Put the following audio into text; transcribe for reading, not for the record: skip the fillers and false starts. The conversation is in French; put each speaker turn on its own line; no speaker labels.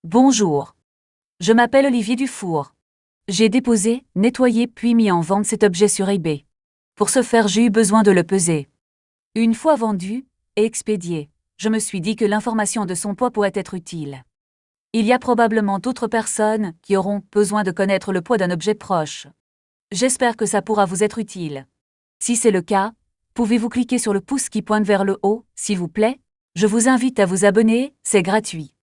Bonjour. Je m'appelle Olivier Dufour. J'ai déposé, nettoyé puis mis en vente cet objet sur eBay. Pour ce faire, j'ai eu besoin de le peser. Une fois vendu et expédié, je me suis dit que l'information de son poids pourrait être utile. Il y a probablement d'autres personnes qui auront besoin de connaître le poids d'un objet proche. J'espère que ça pourra vous être utile. Si c'est le cas, pouvez-vous cliquer sur le pouce qui pointe vers le haut, s'il vous plaît? Je vous invite à vous abonner, c'est gratuit.